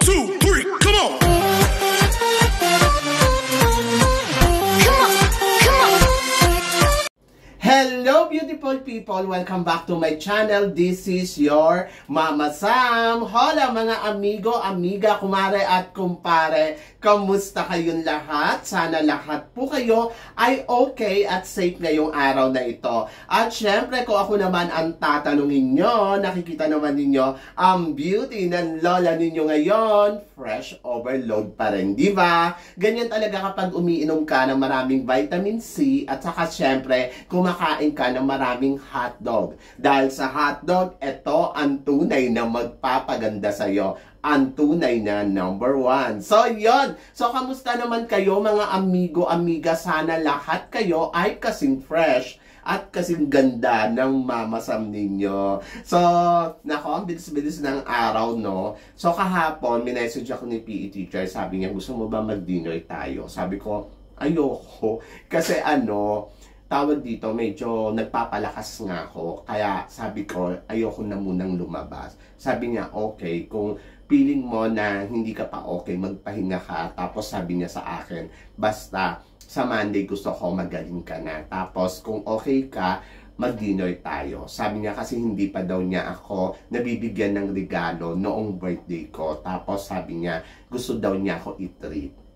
2, 3, come on! Hello beautiful people! Welcome back to my channel. This is your Mama Sam. Hola mga amigo, amiga, kumare at kumpare. Kamusta kayong lahat? Sana lahat po kayo ay okay at safe ngayong araw na ito. At syempre kung ako naman ang tatanungin nyo, nakikita naman ninyo ang beauty ng lola ninyo ngayon. Fresh overload pa rin, di ba? Ganyan talaga kapag umiinom ka ng maraming vitamin C at saka syempre kumakain ka ng maraming hotdog. Dahil sa hotdog, ito ang tunay na magpapaganda sa'yo. Ang tunay na #1. So, yon. So, kamusta naman kayo mga amigo, amiga? Sana lahat kayo ay kasing fresh at kasing ganda ng Mama Sam ninyo. So, nako, ang bilis-bilis ng araw, no? So, kahapon, minessage ako ni PE teacher. Sabi niya, gusto mo ba mag-dinner tayo? Sabi ko, ayoko. Kasi tawag dito, medyo nagpapalakas nga ako. Kaya sabi ko, ayoko na munang lumabas. Sabi niya, okay, kung feeling mo na hindi ka pa okay, magpahinga ka. Tapos sabi niya sa akin, basta sa Monday gusto ko magaling ka na. Tapos kung okay ka, mag-dinner tayo. Sabi niya kasi hindi pa daw niya ako nabibigyan ng regalo noong birthday ko. Tapos sabi niya, gusto daw niya ako i-treat.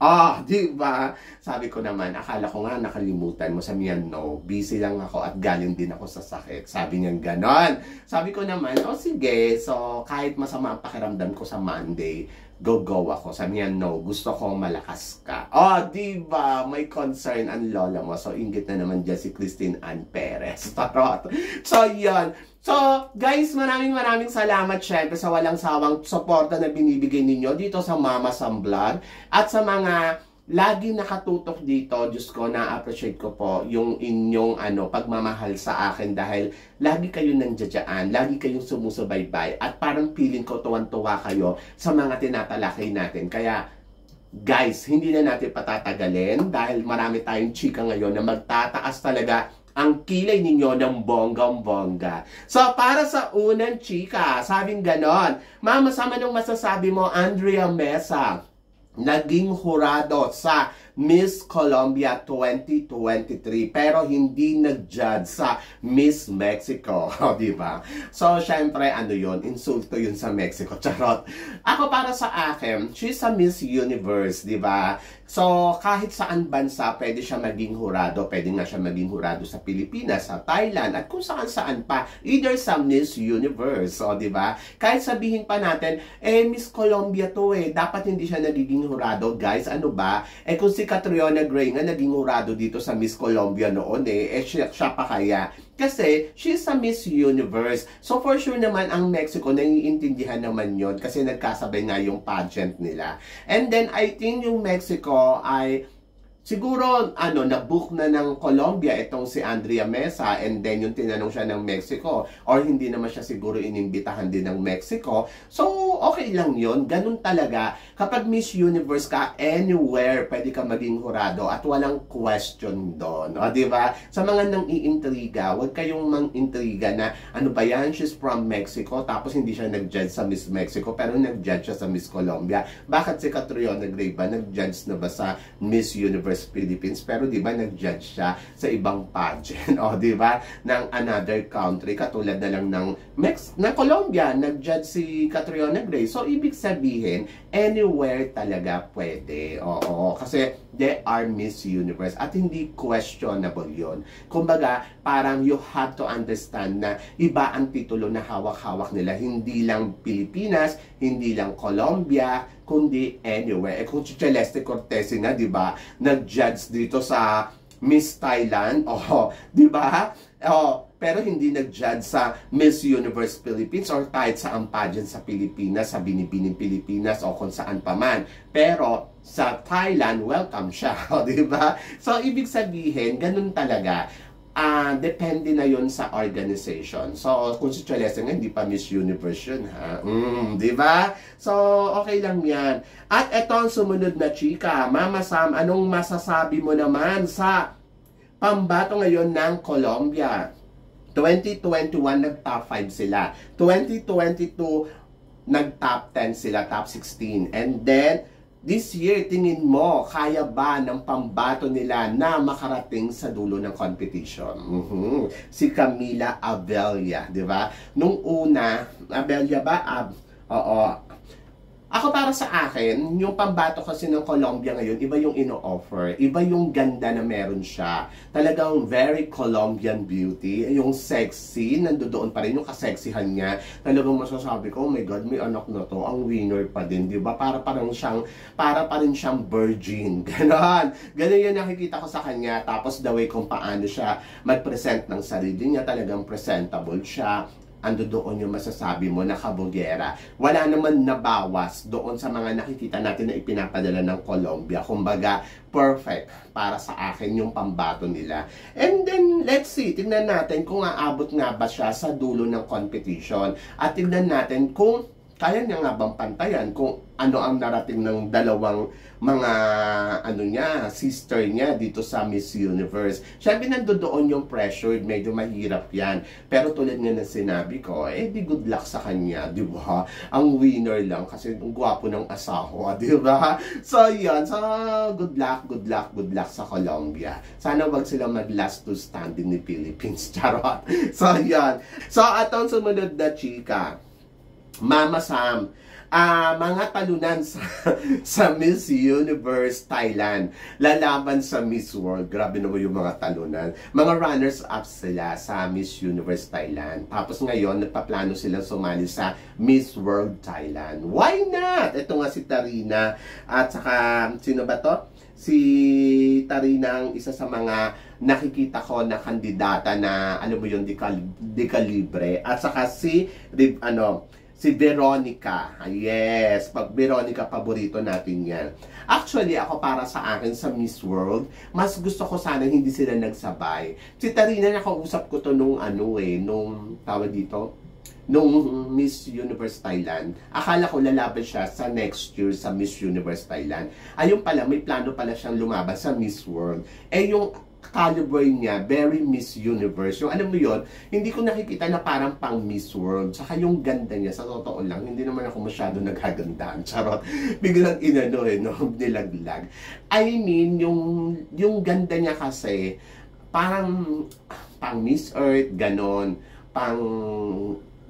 Di ba? Sabi ko naman, akala ko nga nakalimutan mo. Sabi niya, no, busy lang ako at galing din ako sa sakit. Sabi niya, ganon. Sabi ko naman, sige. So, kahit masama ang pakiramdam ko sa Monday, go ako. Sabi niya, no, gusto ko malakas ka. Di ba? May concern ang lola mo. So, inggit na naman dyan si Christine Ann Perez. Tarot. So, yun. So, guys, maraming salamat syempre sa walang sawang suporta na binibigay ninyo dito sa Mama Sam Vlog at sa mga lagi nakatutok dito. Diyos ko, na-appreciate ko po yung inyong pagmamahal sa akin dahil lagi kayo nandiyan, lagi kayong sumusubaybay at parang feeling ko tuwan-tuwa kayo sa mga tinatalakay natin. Kaya, guys, hindi na natin patatagalin dahil marami tayong chika ngayon na magtataas talaga ang kilay ninyo ng bonggang-bongga. So, para sa unang chika, sabing ganon, Mama Sam, anong masasabi mo, Andrea Mesa, naging hurado sa Miss Colombia 2023 pero hindi nag-judge sa Miss Mexico, di ba? So, syempre, yun? Insulto yun sa Mexico. Charot. Ako, para sa akin, she's a Miss Universe, di ba? So, kahit saan bansa, pwede siya maging hurado. Pwede nga siya maging hurado sa Pilipinas, sa Thailand, at kung saan-saan pa. Either sa Miss Universe, di ba? Kahit sabihin pa natin, Miss Colombia to dapat hindi siya nagiging hurado. Guys, ano ba? Kung si Catriona Gray nga naging hurado dito sa Miss Colombia noon, siya pa kaya. Kasi, she's a Miss Universe. So, for sure naman, ang Mexico, naiintindihan naman yon kasi nagkasabay nga yung pageant nila. And then, I think yung Mexico ay siguro, na-book na ng Colombia itong si Andrea Mesa and then yung tinanong siya ng Mexico or hindi naman siya siguro inimbitahan din ng Mexico. So, okay lang yun. Ganun talaga. Kapag Miss Universe ka, anywhere pwede ka maging hurado at walang question doon. Diba? Sa mga nang iintriga, huwag kayong mang-intriga na ano ba yan, she's from Mexico tapos hindi siya nag-judge sa Miss Mexico pero nag-judge siya sa Miss Colombia. Bakit si Catriona Gray ba nag-judge na ba sa Miss Universe Philippines pero di ba nag-judge siya sa ibang pageant di ba ng another country katulad na lang ng Colombia nag-judge si Catriona Gray. So ibig sabihin anywhere talaga pwede. Kasi they are Miss Universe at hindi questionable yon. Kumbaga parang you have to understand na iba ang titulo na hawak-hawak nila, hindi lang Pilipinas, hindi lang Colombia, kundi anywhere. Kung si Celeste Cortez nga, di ba, nag-judge dito sa Miss Thailand, di ba? Pero hindi nag-judge sa Miss Universe Philippines or kahit sa pageant sa Pilipinas, sa Binibining Pilipinas o kung saan pa man. Pero sa Thailand, welcome siya, di ba? So, ibig sabihin, ganun talaga. Depende na yon sa organization. So, kung si Celeste nga, hindi pa Miss Universe yun, ha? Di ba? So, okay lang yan. At eto ang sumunod na chika. Mama Sam, anong masasabi mo naman sa pambato ngayon ng Colombia? 2021, nag-top 5 sila. 2022, nag-top 10 sila, top 16. And then, this year, tingin mo, kaya ba ng pambato nila na makarating sa dulo ng competition? Si Camila Abella, di ba? Nung una, Abella ba? Oo. Ako para sa akin, yung pambato kasi ng Colombia ngayon, iba yung ino-offer. Iba yung ganda na meron siya. Talagang very Colombian beauty. Yung sexy, nandoon pa rin yung kaseksihan niya. Talagang masasabi ko, oh my God, may anak na to. Ang winner pa din, di ba? Para pa rin siyang virgin. Ganon. Ganon yung nakikita ko sa kanya. Tapos the way kung paano siya mag-present ng sarili niya, talagang presentable siya. Ando doon yung masasabi mo na kabugera. Wala naman nabawas doon sa mga nakikita natin na ipinapadala ng Colombia. Kumbaga, perfect para sa akin yung pambato nila. And then, let's see, tignan natin kung aabot nga ba siya sa dulo ng competition. At tignan natin kung kaya niya nga bang pantayan kung ano ang narating ng dalawang mga sister niya dito sa Miss Universe. Siyempre nandoon yung pressure, medyo mahirap yan. Pero tulad nga ng sinabi ko, di good luck sa kanya, di ba? Ang winner lang kasi ang gwapo ng asawa, di ba? So yan, so good luck sa Colombia. Sana wag sila mag-last to standing ni Philippines, charot. So yan. So atong sumunod na chika, Mama Sam, mga talunan sa Miss Universe Thailand, lalaban sa Miss World. Grabe naman yung mga talunan. Mga runners-up sila sa Miss Universe Thailand. Tapos ngayon, nagpaplano silang sumali sa Miss World Thailand. Why not? Ito nga si Tarina. At saka, sino ba to? Si Tarina ang isa sa mga nakikita ko na kandidata na, alam mo yun, di kalibre. At saka si Veronica. Yes, pag Veronica, paborito natin yan. Actually, ako para sa akin sa Miss World, mas gusto ko sana hindi sila nagsabay. Si Tarina, nakausap ko to nung tawag dito, nung Miss Universe Thailand. Akala ko lalaban siya sa next year sa Miss Universe Thailand. Ayun pala, may plano pala siyang lumaban sa Miss World. Yung caliber niya, very Miss Universe. Yung alam mo yon, hindi ko nakikita na parang pang Miss World. Saka yung ganda niya, sa totoo lang, hindi naman ako masyado naghagandaan. Charot. Biglang nilaglag. I mean, yung ganda niya kasi, parang pang Miss Earth, ganon. Pang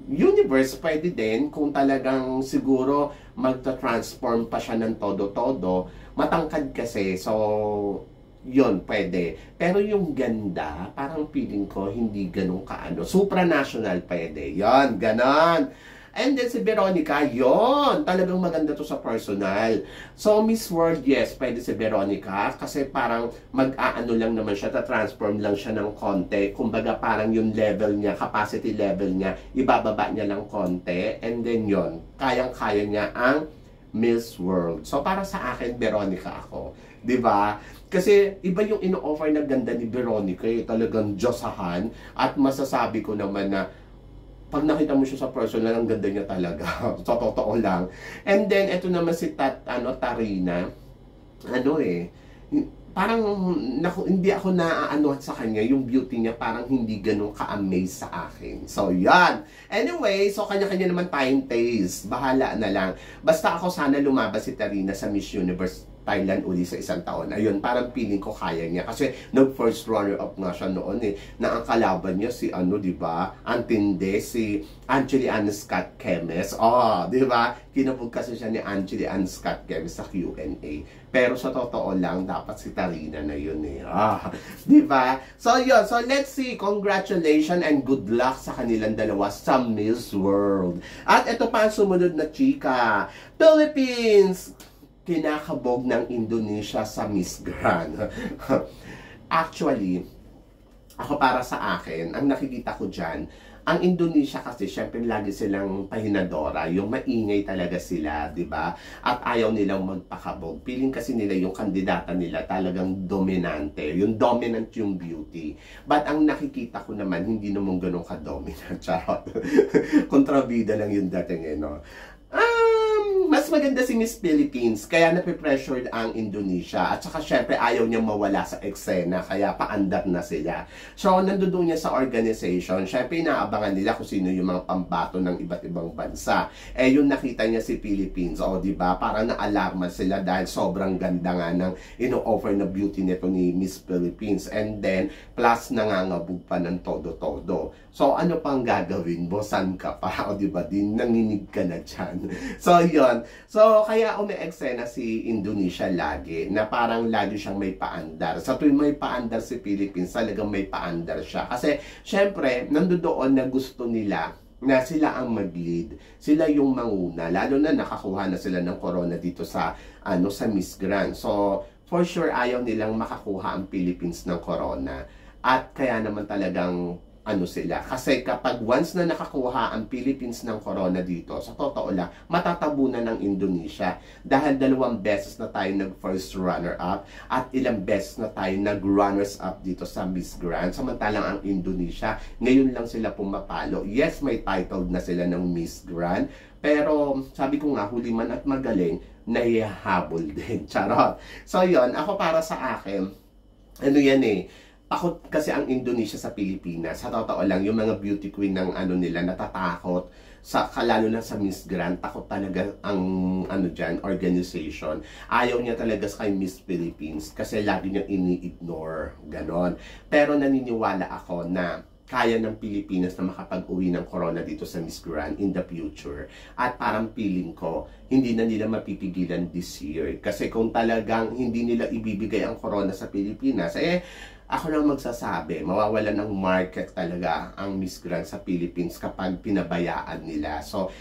Universe, pwede din kung talagang siguro magta-transform pa siya ng todo-todo. Matangkad kasi, so yun, pwede. Pero yung ganda, parang feeling ko hindi ganun kaano. Supranational pwede. Yon, ganon. And then si Veronica, yon, talagang maganda to sa personal. So Miss World, yes, pwede si Veronica kasi parang mag-aano lang naman siya, ta-transform lang siya ng konti. Kumbaga parang yung level niya, capacity level niya, ibababa niya lang konti. And then yon, kayang-kaya niya ang Miss World. So para sa akin, Veronica ako. 'Di ba? Kasi iba yung ino-offer na ganda ni Veronica, talagang Diyosahan, at masasabi ko naman na pag nakita mo siya sa personal, ang ganda niya talaga. Sa totoo lang. And then ito naman si Tarina. Parang hindi ako naaano sa kanya, yung beauty niya parang hindi ganun ka-amaze sa akin. So, yan. Anyway, so kanya-kanya naman tayong taste. Bahala na lang. Basta ako sana lumabas si Tarina sa Miss Universe Thailand uli sa isang taon. Ayun, parang feeling ko kaya niya. Kasi nag-first runner-up nga siya noon na ang kalaban niya si di ba? Antinde, si Angeli Ann Scott Kemes. Di ba? Kinabog kasi siya ni Angeli Ann Scott Kemes sa Q&A. Pero sa totoo lang, dapat si Tarina na yun di ba? So yun, so let's see. Congratulations and good luck sa kanilang dalawa sa Miss World. At ito pa ang sumunod na chika. Philippines! Kinakabog ng Indonesia sa Miss Grand. Actually, ako para sa akin, ang nakikita ko dyan, ang Indonesia kasi, syempre lagi silang pahinadora, yung maingay talaga sila, di ba? At ayaw nilang magpakabog. Feeling kasi nila yung kandidata nila talagang dominante. Yung dominant yung beauty. But ang nakikita ko naman, hindi naman ganun ka-dominant. Charot. Kontrabida lang yung dating, mas maganda si Miss Philippines, kaya nape-pressured ang Indonesia. At saka syempre ayaw niya mawala sa eksena, kaya paandar na sila. So nandoon niya sa organization, syempre inaabangan nila kung sino yung mga pambato ng iba't ibang bansa. Eh yung nakita niya si Philippines, o di ba, parang naalarma sila dahil sobrang ganda nga ng ino-offer na beauty nito ni Miss Philippines. And then plus nangangabog pa ng todo-todo. So ano pang gagawin mo? San ka pa? O di ba, din nanginig ka na dyan. So yun. So kaya umi-eksena si Indonesia lagi na parang lagi siyang may paandar. Sa tuwing may paandar si Philippines, talagang may paandar siya. Kasi syempre nandoon na gusto nila na sila ang mag-lead, sila yung manguna, lalo na nakakuha na sila ng corona dito sa sa Miss Grand. So for sure ayaw nilang makakuha ang Philippines ng corona. At kaya naman talagang sila. Kasi kapag once na nakakuha ang Philippines ng corona dito, sa totoo lang, matatabunan ng Indonesia. Dahil 2 beses na tayo nag-first runner-up at ilang beses na tayo nag-runners-up dito sa Miss Grand. Samantalang ang Indonesia, ngayon lang sila pumapalo. Yes, may titled na sila ng Miss Grand. Pero sabi ko nga, huli man at magaling, naihabol din. Charot. So yon, ako para sa akin, yan takot kasi ang Indonesia sa Pilipinas. Sa totoo lang, yung mga beauty queen ng nila natatakot sa lalo na sa Miss Grand, takot talaga ang organization. Ayaw niya talaga sa kay Miss Philippines kasi lagi niya ini-ignore, ganon. Pero naniniwala ako na kaya ng Pilipinas na makapag-uwi ng corona dito sa Miss Grand in the future. At parang feeling ko, hindi na nila mapipigilan this year. Kasi kung talagang hindi nila ibibigay ang corona sa Pilipinas, ako lang magsasabi, mawawalan ng market talaga ang Miss Grand sa Philippines kapag pinabayaan nila. So,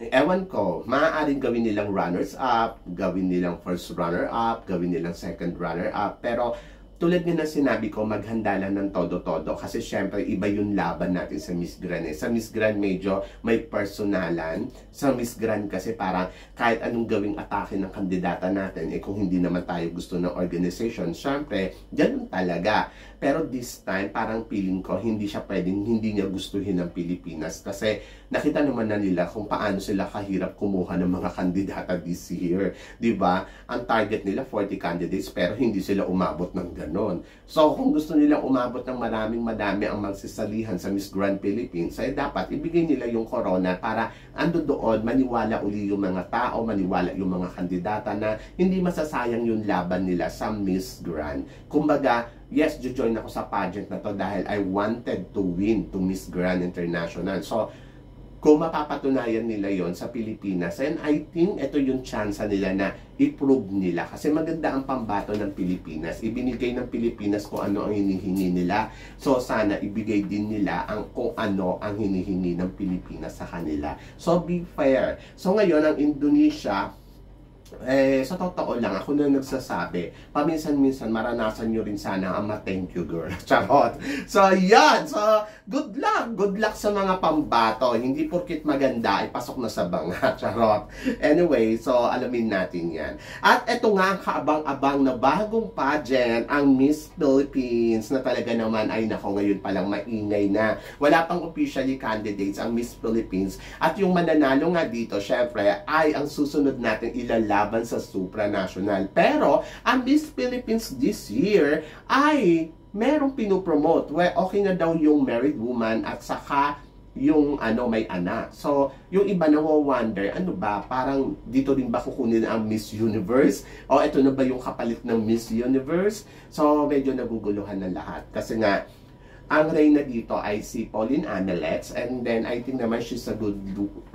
ewan ko, maaaring gawin nilang runners-up, gawin nilang first runner-up, gawin nilang second runner-up, pero tulad nga na sinabi ko, maghanda lang ng todo-todo kasi syempre iba yung laban natin sa Miss Grand. Sa Miss Grand medyo may personalan. Sa Miss Grand kasi parang kahit anong gawing atake ng kandidata natin, kung hindi naman tayo gusto ng organization, syempre, ganun talaga. Pero this time, parang feeling ko, hindi niya gustuhin ng Pilipinas kasi nakita naman na nila kung paano sila kahirap kumuha ng mga kandidata this year. Diba? Ang target nila 40 candidates pero hindi sila umabot ng ganon. So kung gusto nilang umabot ng madami ang magsisalihan sa Miss Grand Philippines, ay dapat ibigay nila yung corona para doon maniwala uli yung mga tao, maniwala yung mga kandidata na hindi masasayang yung laban nila sa Miss Grand. Kumbaga, yes, join ako sa pageant na to dahil I wanted to win to Miss Grand International. So, kung mapapatunayan nila yon sa Pilipinas, and I think ito yung chance nila na i-prove nila. Kasi maganda ang pambato ng Pilipinas. Ibinigay ng Pilipinas kung ano ang hinihingi nila. So, sana ibigay din nila kung ano ang hinihingi ng Pilipinas sa kanila. So, be fair. So, ngayon, ang Indonesia, sa totoo lang, ako na nagsasabi, paminsan-minsan maranasan nyo rin sana ang thank you girl. Charot. So, yan. So, good luck. Good luck sa mga pambato. Hindi porkit maganda, ay pasok na sa banga. Charot. Anyway, so, alamin natin yan. At eto nga ang kaabang-abang na bagong pageant, ang Miss Philippines, na talaga naman ay nako ngayon palang maingay na. Wala pang officially candidates ang Miss Philippines. At yung mananalo nga dito, syempre, ay ang susunod natin ilalaban sa supranational. Pero, ang Miss Philippines this year ay merong pinopromote. Well, okay na daw yung married woman at saka yung may anak. So, yung iba na-wonder, ano ba, parang dito din ba kukunin ang Miss Universe? O ito na ba yung kapalit ng Miss Universe? So, medyo naguguluhan na lahat. Kasi nga, ang reyna dito ay si Pauline Amelets, and then I think naman she's a good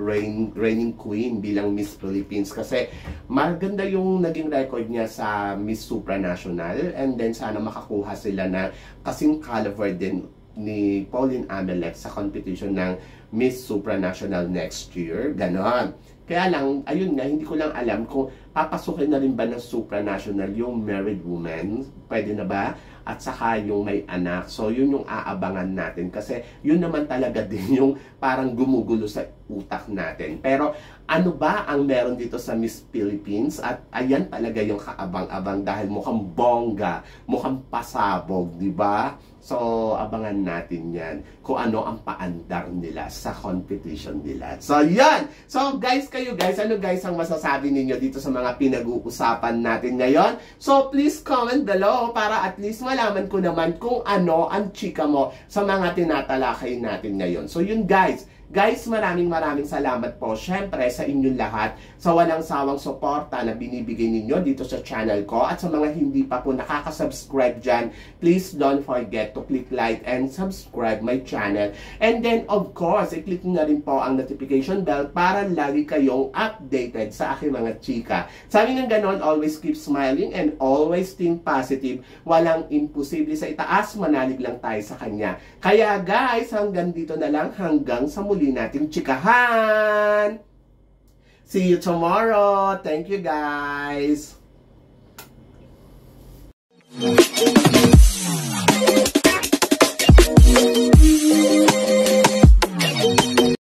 reigning queen bilang Miss Philippines kasi maganda yung naging record niya sa Miss Supranational, and then sana makakuha sila na kasing caliber din ni Pauline Amelets sa competition ng Miss Supranational next year. Ganon. Kaya lang, ayun nga, hindi ko lang alam kung papasukin na rin ba ng supranational yung married woman. Pwede na ba? At saka yung may anak. So, yun yung aabangan natin. Kasi yun naman talaga din yung parang gumugulo sa utak natin. Pero ano ba ang meron dito sa Miss Philippines? At ayan talaga yung kaabang-abang dahil mukhang bongga, mukhang pasabog, di ba? So, abangan natin yan kung ano ang paandar nila sa competition nila. So, yan! So, guys, ano guys ang masasabi ninyo dito sa mga pinag-uusapan natin ngayon? So, please comment below para at least malaman ko naman kung ano ang chika mo sa mga tinatalakay natin ngayon. So, yun guys. Guys, maraming salamat po syempre sa inyong lahat sa walang sawang suporta na binibigay ninyo dito sa channel ko, at sa mga hindi pa po nakaka-subscribe dyan, please don't forget to click like and subscribe my channel. And then of course, i-click na rin po ang notification bell para lagi kayong updated sa aking mga chika. Sabi ng ganon, always keep smiling and always think positive. Walang imposible sa itaas, manalig lang tayo sa kanya. Kaya guys, hanggang dito na lang, hanggang sa muli nating chikahan. See you tomorrow. Thank you guys.